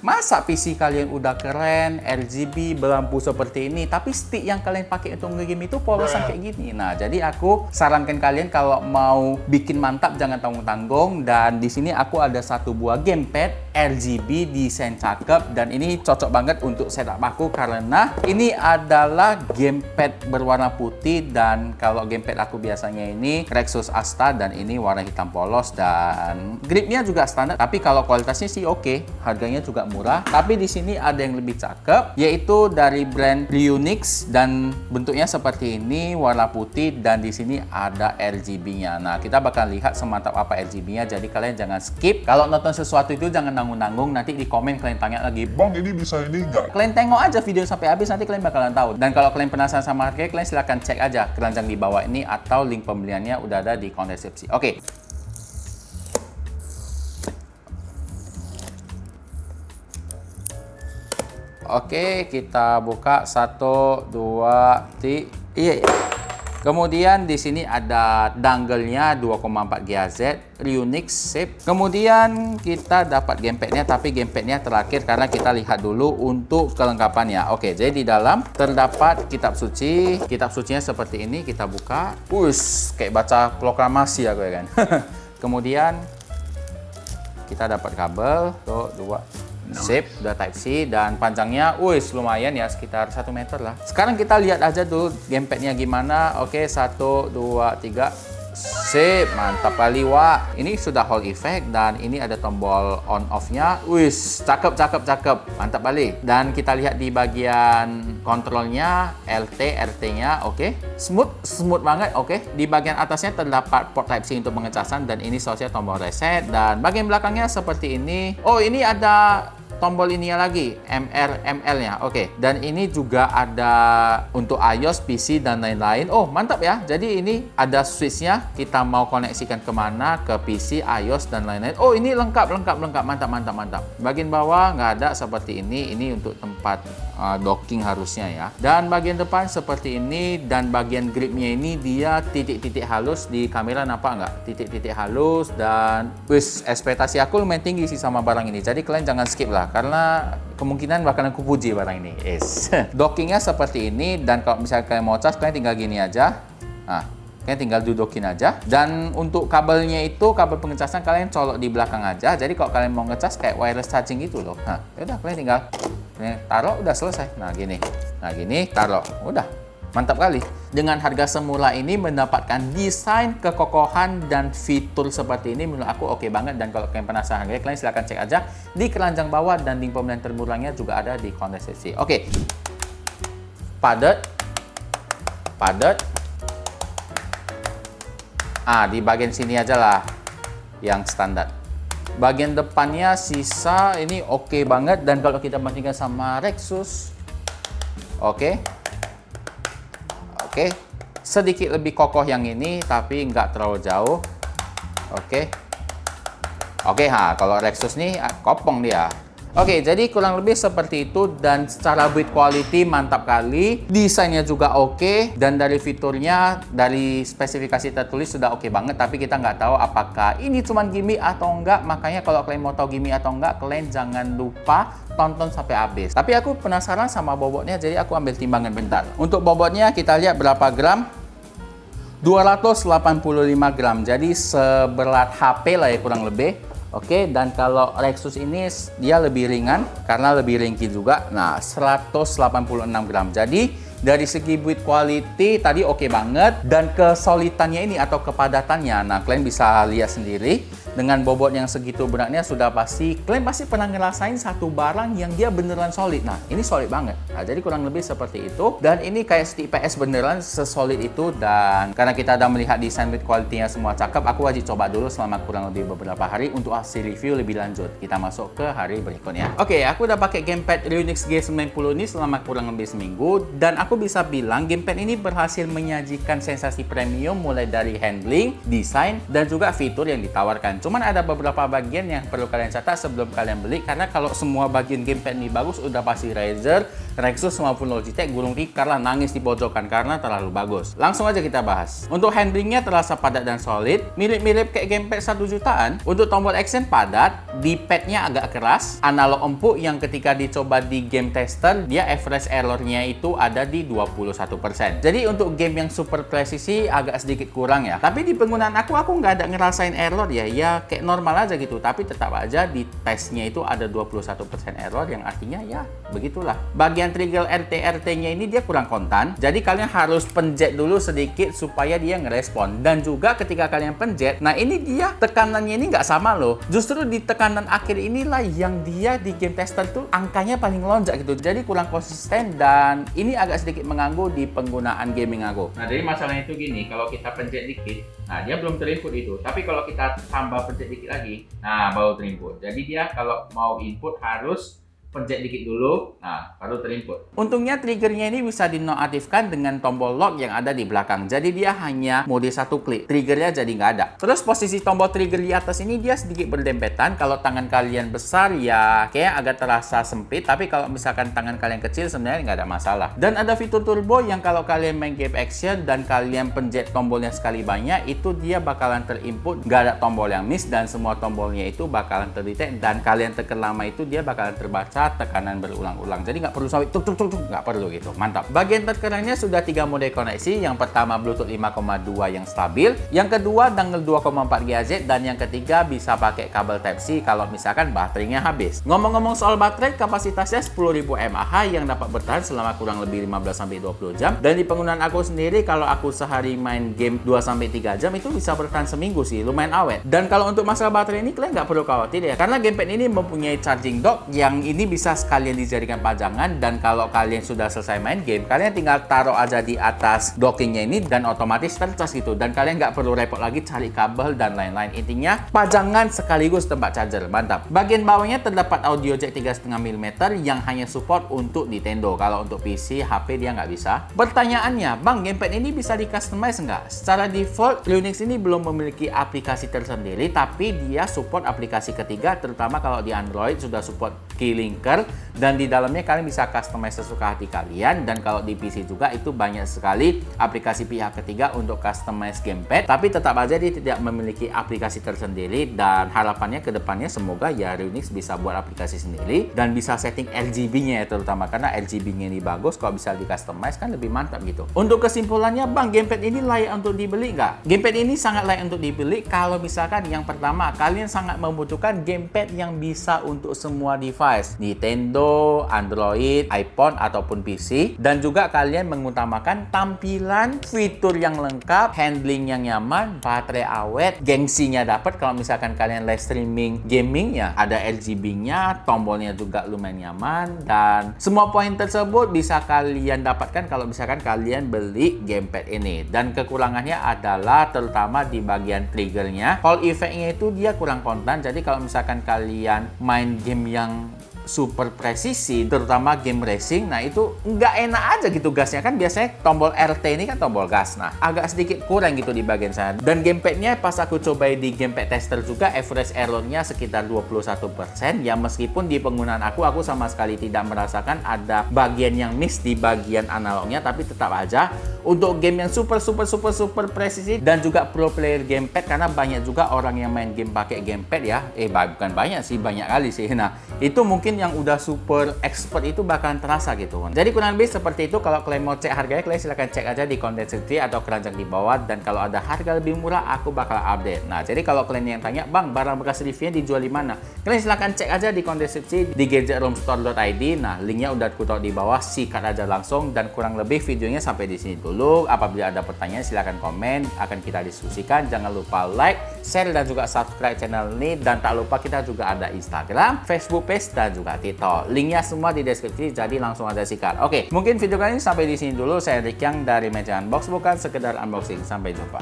Masa PC kalian udah keren, RGB, berlampu seperti ini, tapi stick yang kalian pakai untuk nge-game itu polosan kayak gini. Nah, jadi aku sarankan kalian kalau mau bikin mantap jangan tanggung-tanggung. Dan di sini aku ada satu buah gamepad RGB desain cakep, dan ini cocok banget untuk setup aku karena ini adalah gamepad berwarna putih, dan kalau gamepad aku biasanya ini Rexus Asta dan ini warna hitam polos, dan gripnya juga standar. Tapi kalau kualitasnya sih oke, harganya juga murah. Tapi di sini ada yang lebih cakep, yaitu dari brand Ryunix, dan bentuknya seperti ini, warna putih, dan di sini ada RGB-nya. Nah, kita bakal lihat semantap apa RGB-nya. Jadi kalian jangan skip. Kalau nonton sesuatu itu jangan nanggung-nanggung. Nanti di komen kalian tanya lagi, Bang, ini bisa ini enggak? kalian tengok aja video sampai habis, nanti kalian bakalan tahu. Dan kalau kalian penasaran sama harganya, kalian silahkan cek aja keranjang di bawah ini, atau link pembeliannya udah ada di kolom deskripsi. Oke. Oke, kita buka 1, 2, 3. Iya. Kemudian di sini ada dangle-nya 2,4 GHz Ryunix SIP. Kemudian kita dapat gamepadnya, tapi gamepadnya terakhir karena kita lihat dulu untuk kelengkapannya. Oke, jadi di dalam terdapat kitab suci. Kitab sucinya seperti ini, kita buka. Kayak baca proklamasi aku ya kan. Kemudian kita dapat kabel, tuh 2. Sip, udah Type-C, dan panjangnya lumayan ya, sekitar 1 meter lah. Sekarang kita lihat aja dulu gamepadnya gimana. Oke, 1, 2, 3. Sip, mantap kali Wak. Ini sudah Hall effect, dan ini ada tombol on off-nya. Cakep, cakep, cakep. Mantap kali. Dan kita lihat di bagian kontrolnya, LT, RT-nya, oke. Smooth banget, oke. Di bagian atasnya terdapat port Type-C untuk pengecasan, dan ini source-nya tombol reset. Dan bagian belakangnya seperti ini. Oh, ini ada tombol ininya lagi, ML-nya, oke. Dan ini juga ada untuk iOS, PC, dan lain-lain. Oh, mantap ya. Jadi ini ada switch-nya, kita mau koneksikan kemana, ke PC, iOS, dan lain-lain. Oh, ini lengkap, mantap. Bagian bawah nggak ada seperti ini untuk tempat docking harusnya ya. Dan bagian depan seperti ini, dan bagian gripnya ini dia titik-titik halus. Di kamera nampak nggak? Titik-titik halus, dan ekspektasi aku lumayan tinggi sih sama barang ini. Jadi kalian jangan skip lah, karena kemungkinan bakalan aku puji barang ini. Dockingnya seperti ini, dan kalau misalnya kalian mau cas, kalian tinggal gini aja. Nah, kalian tinggal dudukin aja. Dan untuk kabelnya itu, kabel pengecasan kalian colok di belakang aja. Jadi kalau kalian mau ngecas kayak wireless charging gitu loh. Nah, yaudah kalian tinggal taruh, udah selesai. Nah gini taruh, udah mantap kali. Dengan harga semula ini mendapatkan desain, kekokohan, dan fitur seperti ini, menurut aku oke banget. Dan kalau kalian penasaran harganya, kalian silahkan cek aja di keranjang bawah, dan link pembelian termurahnya juga ada di kolom deskripsi. Oke. Padat. Di bagian sini aja lah yang standar. Bagian depannya sisa ini oke banget, dan kalau kita bandingkan sama Rexus, oke, sedikit lebih kokoh yang ini, tapi nggak terlalu jauh. Oke, kalau Rexus nih kopong dia. Oke, jadi kurang lebih seperti itu, dan secara build quality mantap kali. Desainnya juga oke, dan dari fiturnya, dari spesifikasi tertulis sudah oke banget, tapi kita nggak tahu apakah ini cuma gimmick atau enggak. Makanya kalau kalian mau tahu gimmick atau enggak, kalian jangan lupa tonton sampai habis. Tapi aku penasaran sama bobotnya, jadi aku ambil timbangan bentar. Untuk bobotnya kita lihat berapa gram. 285 gram, jadi seberat HP lah ya kurang lebih. Oke, dan kalau Rexus ini dia lebih ringan karena lebih ringkih juga. Nah, 186 gram. Jadi dari segi build quality tadi oke banget, dan kesolidannya ini atau kepadatannya, nah kalian bisa lihat sendiri. Dengan bobot yang segitu beratnya, sudah pasti kalian pasti pernah ngerasain satu barang yang dia beneran solid. Nah, ini solid banget. Nah, jadi kurang lebih seperti itu. Dan ini kayak stick PS beneran sesolid itu. Dan karena kita udah melihat desain build quality-nya semua cakep, aku wajib coba dulu selama kurang lebih beberapa hari untuk hasil review lebih lanjut. Kita masuk ke hari berikutnya. Oke, aku udah pakai gamepad Ryunix G90 ini selama kurang lebih seminggu, dan aku bisa bilang gamepad ini berhasil menyajikan sensasi premium mulai dari handling, desain, dan juga fitur yang ditawarkan. Cuman ada beberapa bagian yang perlu kalian catat sebelum kalian beli, karena kalau semua bagian gamepad ini bagus, udah pasti Razer Lexus maupun Logitech gulung tikar lah, nangis di pojokan karena terlalu bagus. Langsung aja kita bahas. Untuk handlingnya terasa padat dan solid, mirip-mirip kayak gamepad 1 jutaan. Untuk tombol action padat, D-pad-nya agak keras, analog empuk yang ketika dicoba di game tester, dia average error-nya itu ada di 21%. Jadi untuk game yang super presisi agak sedikit kurang ya. Tapi di penggunaan aku nggak ada ngerasain error ya. Ya kayak normal aja gitu. Tapi tetap aja di tesnya itu ada 21% error yang artinya ya begitulah. Bagian trigger RT-RT-nya ini dia kurang kontan. Jadi kalian harus pencet dulu sedikit supaya dia ngerespon. Dan juga ketika kalian pencet, nah ini dia tekanannya ini nggak sama loh. Justru di tekanan akhir inilah yang dia di game tester tuh angkanya paling lonjak gitu. Jadi kurang konsisten dan ini agak sedikit mengganggu di penggunaan gaming aku. Nah, jadi masalahnya itu gini, kalau kita pencet dikit, nah dia belum terinput itu. Tapi kalau kita tambah pencet dikit lagi, nah baru terinput. Jadi dia kalau mau input harus pencet dikit dulu, nah baru terinput. Untungnya triggernya ini bisa dinonaktifkan dengan tombol lock yang ada di belakang. Jadi dia hanya mode 1 klik, triggernya jadi nggak ada. Terus posisi tombol trigger di atas ini dia sedikit berdempetan. Kalau tangan kalian besar ya kayak agak terasa sempit. Tapi kalau misalkan tangan kalian kecil sebenarnya nggak ada masalah. Dan ada fitur turbo yang kalau kalian main game action dan kalian pencet tombolnya sekali banyak, itu dia bakalan terinput, nggak ada tombol yang miss dan semua tombolnya itu bakalan terdetek dan kalian tekan lama itu dia bakalan terbaca tekanan berulang-ulang. Jadi nggak perlu sampai tuk, nggak perlu gitu. Mantap. Bagian terkenalnya sudah 3 mode koneksi. Yang pertama Bluetooth 5,2 yang stabil, yang kedua dongle 2,4 GHz, dan yang ketiga bisa pakai kabel Type-C kalau misalkan baterainya habis. Ngomong-ngomong soal baterai, kapasitasnya 10.000 mAh yang dapat bertahan selama kurang lebih 15-20 jam. Dan di penggunaan aku sendiri, kalau aku sehari main game 2-3 jam itu bisa bertahan seminggu sih, lumayan awet. Dan kalau untuk masalah baterai ini kalian nggak perlu khawatir ya, karena gamepad ini mempunyai charging dock yang ini bisa sekalian dijadikan pajangan, dan kalau kalian sudah selesai main game, kalian tinggal taruh aja di atas dockingnya ini dan otomatis tercas gitu, dan kalian nggak perlu repot lagi cari kabel dan lain-lain. Intinya pajangan sekaligus tempat charger. Mantap. Bagian bawahnya terdapat audio jack 3,5 mm yang hanya support untuk Nintendo. Kalau untuk PC, HP dia nggak bisa. Pertanyaannya, bang, gamepad ini bisa di customize nggak? Secara default, Lunix ini belum memiliki aplikasi tersendiri, tapi dia support aplikasi ketiga, terutama kalau di Android sudah support Keylinker, dan di dalamnya kalian bisa customize sesuka hati kalian. Dan kalau di PC juga itu banyak sekali aplikasi pihak ketiga untuk customize gamepad, tapi tetap aja dia tidak memiliki aplikasi tersendiri. Dan harapannya ke depannya semoga ya Lunix bisa buat aplikasi sendiri dan bisa setting RGB-nya ya, terutama karena RGB-nya ini bagus. Kalau bisa di customize kan lebih mantap gitu. Untuk kesimpulannya, bang, gamepad ini layak untuk dibeli nggak? Gamepad ini sangat layak untuk dibeli kalau misalkan yang pertama kalian sangat membutuhkan gamepad yang bisa untuk semua device, Nintendo, Android, iPhone ataupun PC, dan juga kalian mengutamakan tampilan, fitur yang lengkap, handling yang nyaman, baterai awet, gengsinya dapat. Kalau misalkan kalian live streaming gaming ya ada RGB-nya, tombolnya juga lumayan nyaman, dan semua poin tersebut bisa kalian dapatkan kalau misalkan kalian beli gamepad ini. Dan kekurangannya adalah terutama di bagian triggernya. Hall effect-nya itu dia kurang kontan. Jadi kalau misalkan kalian main game yang super presisi, terutama game racing, nah itu nggak enak aja gitu gasnya. Kan biasanya tombol RT ini kan tombol gas, nah agak sedikit kurang gitu di bagian sana. Dan gamepadnya pas aku coba di gamepad tester juga average errornya sekitar 21%. Ya meskipun di penggunaan aku sama sekali tidak merasakan ada bagian yang miss di bagian analognya, tapi tetap aja untuk game yang super presisi dan juga pro player gamepad, karena banyak juga orang yang main game pakai gamepad ya, bukan banyak sih, banyak kali sih. Nah itu mungkin yang udah super expert itu bakalan terasa gitu. Jadi kurang lebih seperti itu. Kalau kalian mau cek harganya, kalian silahkan cek aja di konten deskripsi atau keranjang di bawah. Dan kalau ada harga lebih murah, aku bakal update. Nah, jadi kalau kalian yang tanya, bang, barang bekas reviewnya dijual di mana? Kalian silahkan cek aja di konten deskripsi di gadgetroomstore.id. Nah, linknya udah aku taruh di bawah, sikat aja langsung. Dan kurang lebih videonya sampai di sini dulu. Apabila ada pertanyaan, silahkan komen, akan kita diskusikan. Jangan lupa like, share, dan juga subscribe channel ini. Dan tak lupa kita juga ada Instagram, Facebook page, dan juga TikTok. Linknya semua di deskripsi, jadi langsung aja sikat. Oke, mungkin video kali ini sampai di sini dulu. Saya Rick Yang dari Meja Unbox, bukan sekedar unboxing. Sampai jumpa.